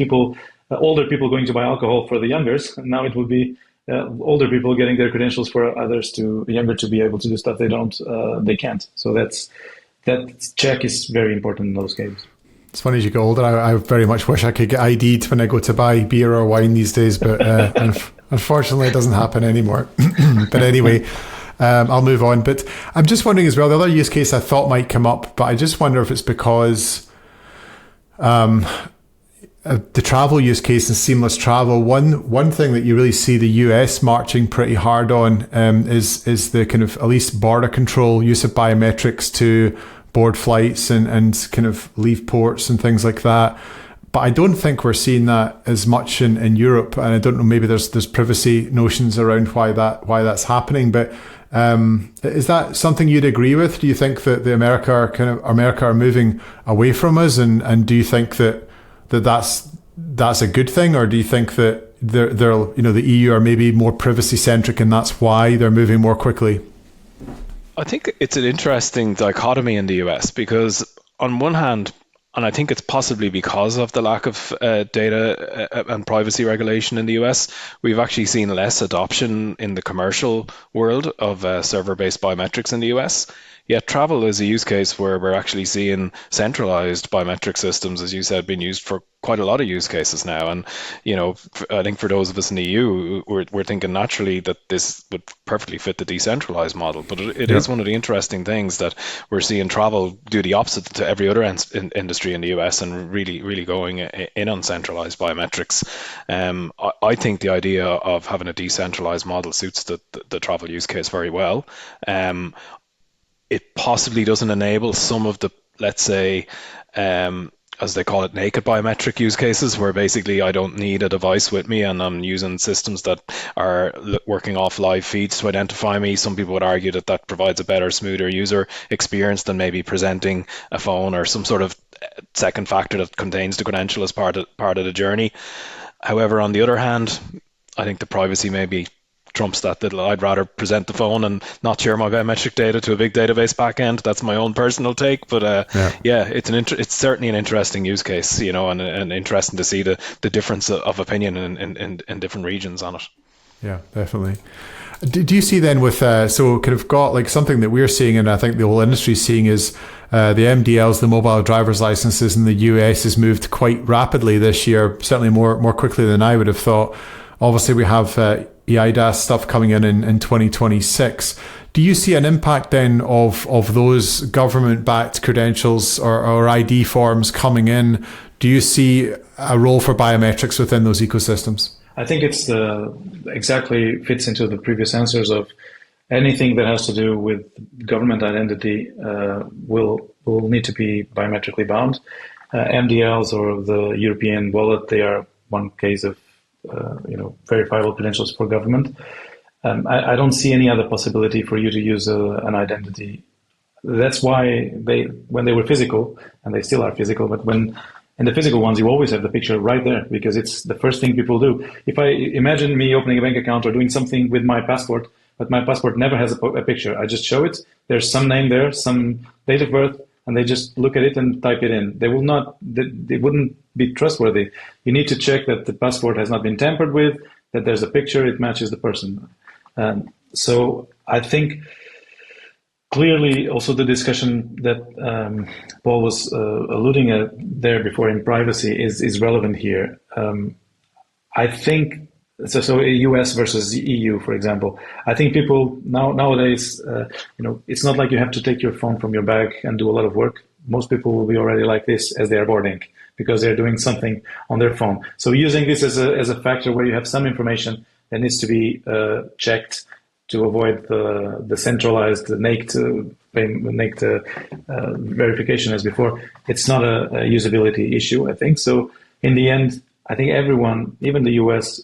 Speaker 3: older people going to buy alcohol for the youngers. Now it will be older people getting their credentials for others younger to be able to do stuff they can't. So that check is very important in those cases.
Speaker 1: It's funny as you get older, I very much wish I could get ID'd when I go to buy beer or wine these days, but unfortunately it doesn't happen anymore. But anyway, I'll move on. But I'm just wondering as well, the other use case I thought might come up, but I just wonder if it's because the travel use case and seamless travel. One thing that you really see the US marching pretty hard on is the kind of at least border control, use of biometrics to board flights and kind of leave ports and things like that. But I don't think we're seeing that as much in Europe, and I don't know, maybe there's privacy notions around why that's happening. But is that something you'd agree with? Do you think that America are moving away from us, and do you think that's a good thing, or do you think that the EU are maybe more privacy centric and that's why they're moving more quickly?
Speaker 2: I think it's an interesting dichotomy in the US, because on one hand, and I think it's possibly because of the lack of data and privacy regulation in the US, we've actually seen less adoption in the commercial world of server-based biometrics in the US. Yet travel is a use case where we're actually seeing centralized biometric systems, as you said, being used for quite a lot of use cases now. And, I think for those of us in the EU, we're thinking naturally that this would perfectly fit the decentralized model. But it is one of the interesting things that we're seeing travel do the opposite to every other industry in the US and really, really going in on centralized biometrics. I think the idea of having a decentralized model suits the travel use case very well. It possibly doesn't enable some of the, let's say, as they call it, naked biometric use cases, where basically I don't need a device with me and I'm using systems that are working off live feeds to identify me. Some people would argue that provides a better, smoother user experience than maybe presenting a phone or some sort of second factor that contains the credential as part of the journey. However, on the other hand, I think the privacy maybe trumps that little. I'd rather present the phone and not share my biometric data to a big database backend. That's my own personal take, but it's certainly an interesting use case, and interesting to see the difference of opinion in different regions on it.
Speaker 1: Yeah, definitely. Do you see then with so kind of got like something that we're seeing, and I think the whole industry is seeing, is the MDLs, the mobile driver's licenses in the US has moved quite rapidly this year, certainly more quickly than I would have thought. Obviously, we have EIDAS stuff coming in 2026. Do you see an impact then of those government-backed credentials or ID forms coming in? Do you see a role for biometrics within those ecosystems?
Speaker 3: I think it's exactly fits into the previous answers of anything that has to do with government identity will need to be biometrically bound. MDLs or the European wallet, they are one case of verifiable credentials for government. I don't see any other possibility for you to use an identity. That's why when they were physical, and they still are physical, but in the physical ones, you always have the picture right there because it's the first thing people do. If I imagine me opening a bank account or doing something with my passport, but my passport never has a picture, I just show it. There's some name there, some date of birth, and they just look at it and type it in. They wouldn't be trustworthy. You need to check that the passport has not been tampered with, that there's a picture, it matches the person. So I think clearly also the discussion that Paul was alluding at there before in privacy is relevant here. I think so US versus EU, for example. I think people nowadays, it's not like you have to take your phone from your bag and do a lot of work. Most people will be already like this as they are boarding because they're doing something on their phone. So using this as a factor where you have some information that needs to be checked to avoid the centralized naked verification as before, it's not a usability issue, I think. So in the end, I think everyone, even the US,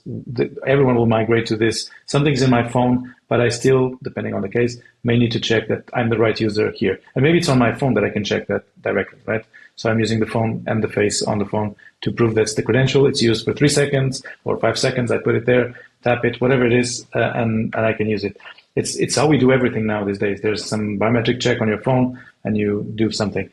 Speaker 3: everyone will migrate to this. Something's in my phone, but I still, depending on the case, may need to check that I'm the right user here. And maybe it's on my phone that I can check that directly, right? So I'm using the phone and the face on the phone to prove that's the credential. It's used for 3 seconds or 5 seconds. I put it there, tap it, whatever it is, and I can use it. It's how we do everything now these days. There's some biometric check on your phone and you do something.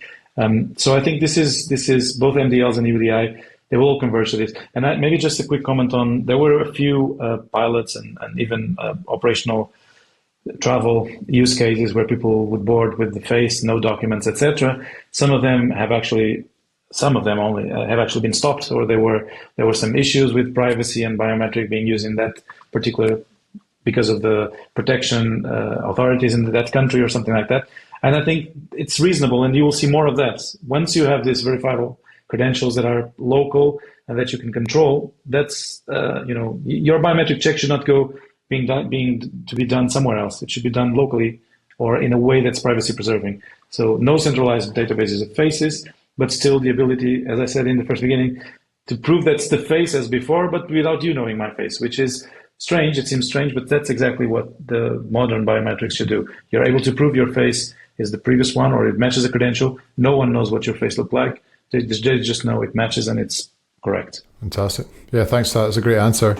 Speaker 3: So I think this is both MDLs and UDI. They will all converge to this. And maybe just a quick comment on, there were a few pilots and even operational travel use cases where people would board with the face, no documents, etc. Some of them only have actually been stopped, or there were some issues with privacy and biometric being used in that particular because of the protection authorities in that country or something like that. And I think it's reasonable, and you will see more of that. Once you have these verifiable credentials that are local and that you can control, that's your biometric check should not go to be done somewhere else. It should be done locally or in a way that's privacy preserving. So no centralized databases of faces, but still the ability, as I said in the first beginning, to prove that's the face as before, but without you knowing my face, which is strange. It seems strange, but that's exactly what the modern biometrics should do. You're able to prove your face is the previous one or it matches a credential. No one knows what your face looked like. They just know it matches and it's correct.
Speaker 1: Fantastic. Yeah, thanks for that. That's a great answer.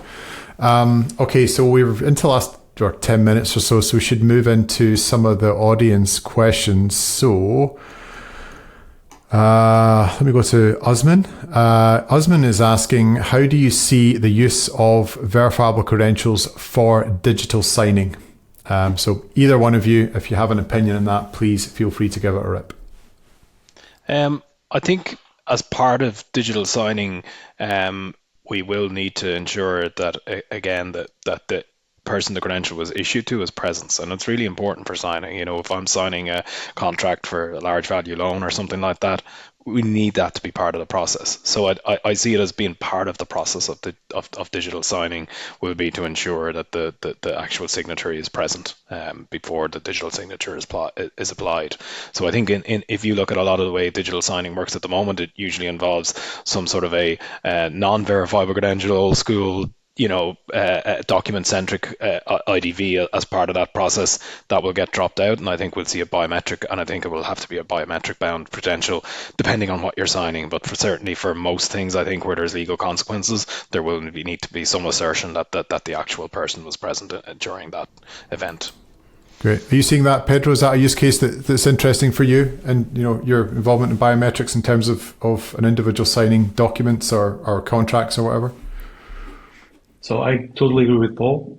Speaker 1: Okay, so we're into the last 10 minutes or so we should move into some of the audience questions. So let me go to Usman. Usman is asking, how do you see the use of verifiable credentials for digital signing? So either one of you, if you have an opinion on that, please feel free to give it a rip.
Speaker 2: I think as part of digital signing, we will need to ensure that, again, that the person the credential was issued to is present. And it's really important for signing. If I'm signing a contract for a large value loan or something like that, we need that to be part of the process. So I see it as being part of the process of digital signing will be to ensure that the actual signatory is present before the digital signature is applied. So I think if you look at a lot of the way digital signing works at the moment, it usually involves some sort of a non-verifiable credential, old school, document-centric IDV as part of that process. That will get dropped out, and I think we'll see a biometric, and I think it will have to be a biometric-bound credential, depending on what you're signing. But certainly for most things, I think where there's legal consequences, there will need to be some assertion that the actual person was present during that event.
Speaker 1: Great. Are you seeing that, Pedro? Is that a use case that's interesting for you and your involvement in biometrics in terms of an individual signing documents or contracts or whatever?
Speaker 3: So I totally agree with Paul.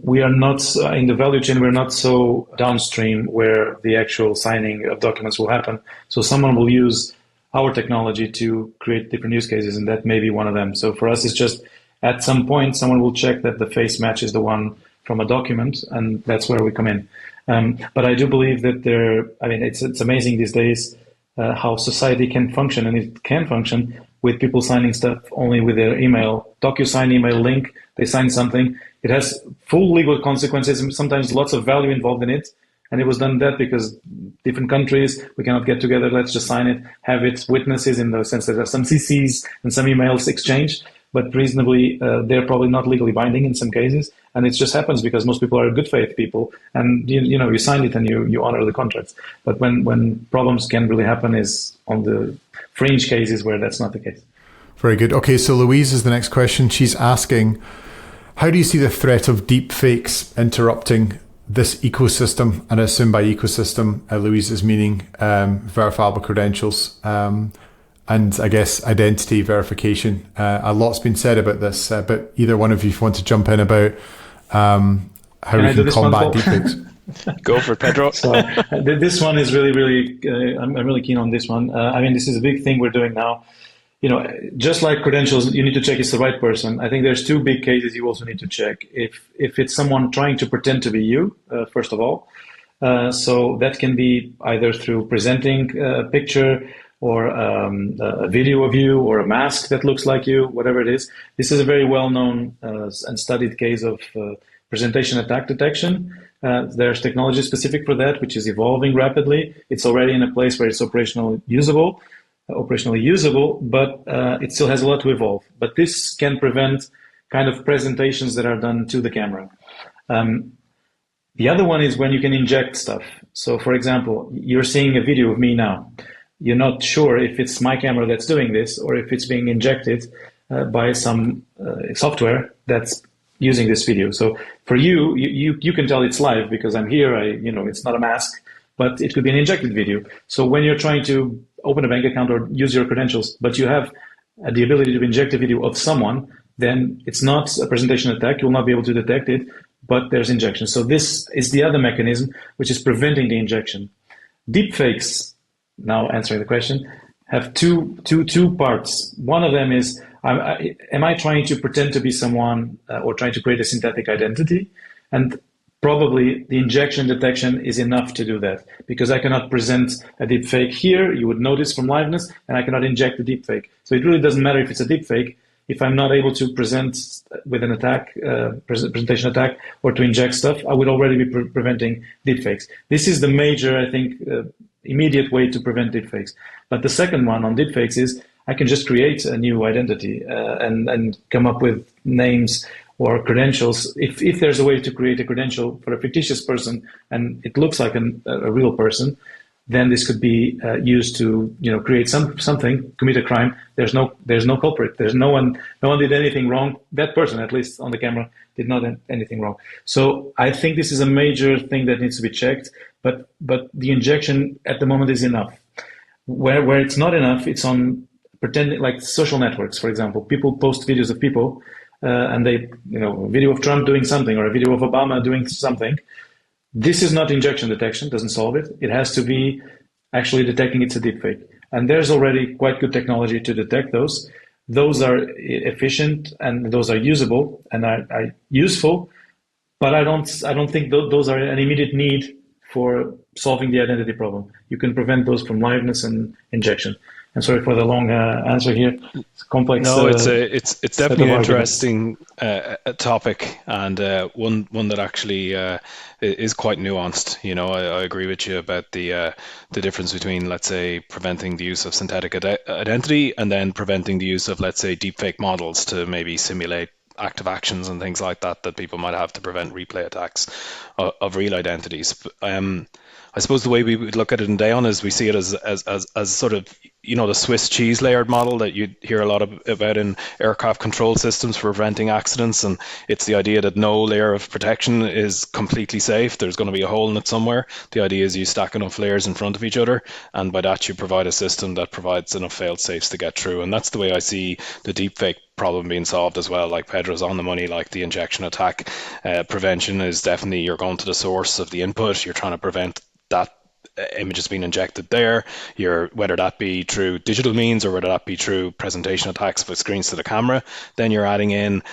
Speaker 3: We are not in the value chain. We're not so downstream where the actual signing of documents will happen. So someone will use our technology to create different use cases, and that may be one of them. So for us, it's just at some point, someone will check that the face matches the one from a document, and that's where we come in. But I do believe that it's amazing these days how society can function, and it can function with people signing stuff only with their email, DocuSign email link. They sign something. It has full legal consequences, and sometimes lots of value involved in it. And it was done that because different countries, we cannot get together, let's just sign it, have its witnesses in the sense that there are some CCs and some emails exchanged, but reasonably, they're probably not legally binding in some cases. And it just happens because most people are good faith people, and you sign it and you honor the contracts. But when problems can really happen is on the fringe cases where that's not the case.
Speaker 1: Very good. Okay, so Louise is the next question. She's asking, how do you see the threat of deep fakes interrupting this ecosystem? And I assume by ecosystem, Louise is meaning verifiable credentials and I guess identity verification. A lot's been said about this, but either one of you want to jump in about how we can combat deepfakes.
Speaker 2: Go for it, Pedro.
Speaker 3: So this one is really, I'm really keen on this one. This is a big thing we're doing now. Just like credentials, you need to check it's the right person. I think there's two big cases you also need to check. If it's someone trying to pretend to be you, first of all. So that can be either through presenting a picture or a video of you or a mask that looks like you, whatever it is. This is a very well-known and studied case of presentation attack detection. There's technology specific for that, which is evolving rapidly. It's already in a place where it's operationally usable, but it still has a lot to evolve. But this can prevent kind of presentations that are done to the camera. The other one is when you can inject stuff. So, for example, you're seeing a video of me now. You're not sure if it's my camera that's doing this or if it's being injected by some software that's using this video. So for you can tell it's live because I'm here. It's not a mask, but it could be an injected video. So when you're trying to open a bank account or use your credentials, but you have the ability to inject a video of someone, then it's not a presentation attack. You will not be able to detect it, but there's injection. So this is the other mechanism, which is preventing the injection. Deepfakes, now answering the question, have two parts. One of them is, am I trying to pretend to be someone or trying to create a synthetic identity? And probably the injection detection is enough to do that, because I cannot present a deepfake here, you would notice from liveness, and I cannot inject the deepfake. So it really doesn't matter if it's a deepfake. If I'm not able to present with an attack, presentation attack, or to inject stuff, I would already be preventing deepfakes. This is the major, I think, immediate way to prevent deepfakes. But the second one on deepfakes is I can just create a new identity and come up with names or credentials. If there's a way to create a credential for a fictitious person and it looks like a real person, then this could be used to create something, commit a crime. There's no culprit. There's no one did anything wrong. That person, at least on the camera, did not do anything wrong. So I think this is a major thing that needs to be checked. But the injection at the moment is enough. Where it's not enough, it's on pretending, like social networks, for example. People post videos of people and they, a video of Trump doing something or a video of Obama doing something. This is not injection detection, doesn't solve it. It has to be actually detecting it's a deepfake. And there's already quite good technology to detect those. Those are efficient and those are usable and are useful, but I don't think those are an immediate need for solving the identity problem. You can prevent those from liveness and injection. And sorry for the long answer here. It's complex.
Speaker 2: No, it's definitely an interesting topic, and one that actually is quite nuanced. I agree with you about the difference between, let's say, preventing the use of synthetic identity and then preventing the use of, let's say, deepfake models to maybe simulate active actions and things like that people might have to prevent replay attacks of real identities. I suppose the way we would look at it in Daon is we see it as sort of, the Swiss cheese layered model that you hear a lot about in aircraft control systems for preventing accidents. And it's the idea that no layer of protection is completely safe. There's going to be a hole in it somewhere. The idea is you stack enough layers in front of each other. And by that, you provide a system that provides enough fail safes to get through. And that's the way I see the deepfake problem being solved as well. Like Pedro's on the money, like the injection attack prevention is definitely you're going to the source of the input. You're trying to prevent that images being injected there, whether that be through digital means or whether that be through presentation attacks with screens to the camera. Then you're adding in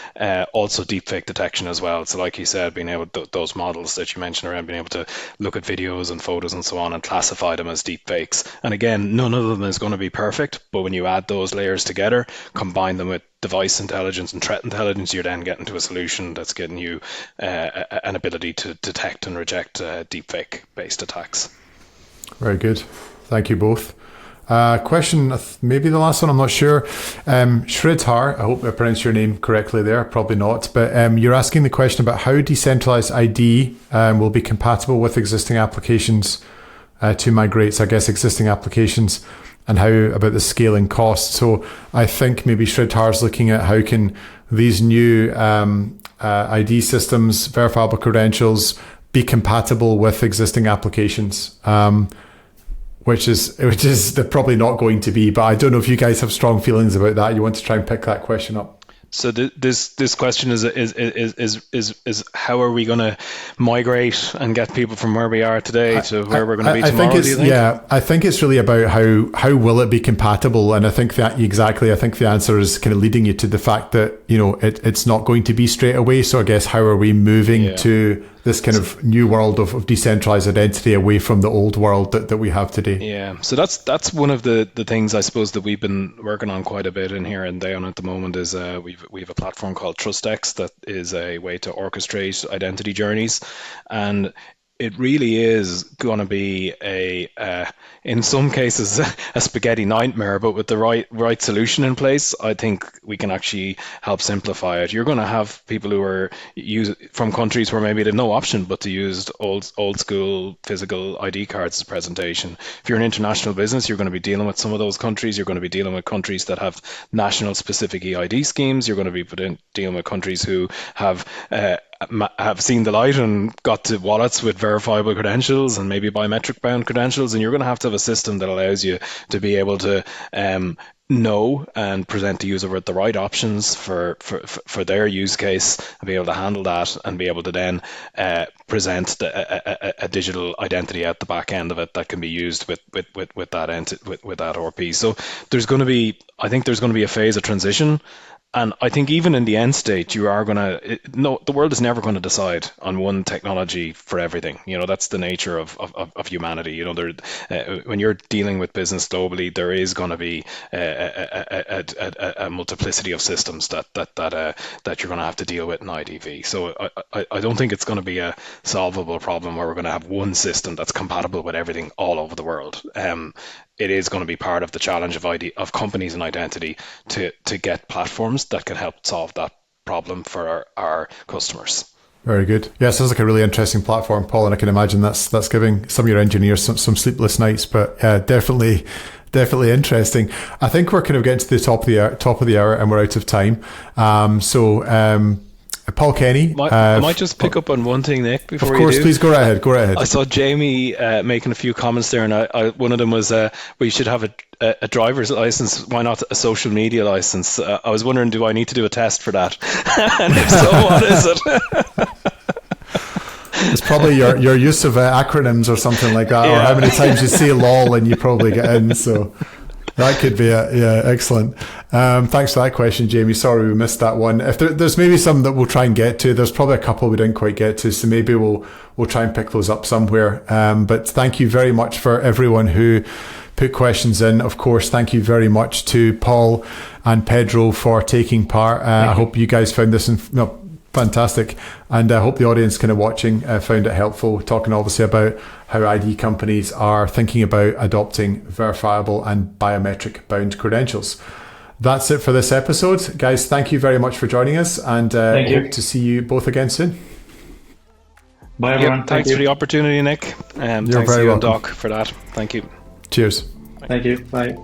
Speaker 2: also deepfake detection as well. So like you said, being able to, those models that you mentioned around being able to look at videos and photos and so on and classify them as deepfakes. And again, none of them is going to be perfect, but when you add those layers together, combine them with device intelligence and threat intelligence, you're then getting to a solution that's getting you an ability to detect and reject deepfake-based attacks.
Speaker 1: Very good. Thank you both. Question, maybe the last one, I'm not sure. Shridhar, I hope I pronounced your name correctly there, probably not, but you're asking the question about how decentralized ID will be compatible with existing applications to migrate, so I guess existing applications, and how about the scaling cost. So I think maybe Shridhar's looking at how can these new ID systems, verifiable credentials, be compatible with existing applications. Which is they're probably not going to be, but I don't know if you guys have strong feelings about that. You want to try and pick that question up?
Speaker 2: So this question is how are we going to migrate and get people from where we are today to where we're going to be tomorrow? Do you think?
Speaker 1: Yeah, I think it's really about how will it be compatible, and I think that exactly. I think the answer is kind of leading you to the fact that it's not going to be straight away. So I guess how are we moving to this kind of new world of decentralized identity away from the old world that we have today?
Speaker 2: Yeah, so that's one of the things I suppose that we've been working on quite a bit in here in Daon at the moment is we have a platform called TrustX that is a way to orchestrate identity journeys, and it really is going to be in some cases, a spaghetti nightmare, but with the right solution in place, I think we can actually help simplify it. You're going to have people who are from countries where maybe they have no option but to use old school physical ID cards as a presentation. If you're an international business, you're going to be dealing with some of those countries. You're going to be dealing with countries that have national specific EID schemes. You're going to be dealing with countries who have seen the light and got to wallets with verifiable credentials and maybe biometric-bound credentials, and you're going to have a system that allows you to be able to know and present the user with the right options for their use case and be able to handle that and be able to then present a digital identity at the back end of it that can be used with that RP. So I think there's going to be a phase of transition. And I think even in the end state, the world is never going to decide on one technology for everything. That's the nature of humanity. When you're dealing with business globally, there is going to be a multiplicity of systems that you're going to have to deal with in IDV. So I don't think it's going to be a solvable problem where we're going to have one system that's compatible with everything all over the world. It is going to be part of the challenge of companies and identity to get platforms that can help solve that problem for our customers.
Speaker 1: Very good. Yeah, sounds like a really interesting platform, Paul, and I can imagine that's giving some of your engineers some sleepless nights, but definitely interesting. I think we're kind of getting to the top of the hour and we're out of time. Paul Kenny.
Speaker 2: I might just pick up on one thing, Nick, before you do.
Speaker 1: Of course, please go ahead. I
Speaker 2: saw Jamie making a few comments there, and one of them was we should have a driver's license. Why not a social media license? I was wondering, do I need to do a test for that? And if so, what is it?
Speaker 1: It's probably your use of acronyms or something like that, or how many times you say lol and you probably get in. So that could be excellent. Thanks for that question, Jamie. Sorry we missed that one. If there's maybe some that we'll try and get to, there's probably a couple we didn't quite get to, so maybe we'll try and pick those up somewhere. But thank you very much for everyone who put questions in. Of course, thank you very much to Paul and Pedro for taking part. I hope you guys found this fantastic, and I hope the audience kind of watching found it helpful, talking obviously about how ID companies are thinking about adopting verifiable and biometric bound credentials. That's it for this episode. Guys, thank you very much for joining us, and hope to see you both again soon.
Speaker 3: Bye everyone.
Speaker 2: Thanks for the opportunity, Nick.
Speaker 1: You're
Speaker 2: thanks
Speaker 1: very
Speaker 2: to you and
Speaker 1: welcome.
Speaker 2: Doc for that. Thank you.
Speaker 1: Cheers.
Speaker 3: Thank you. Bye.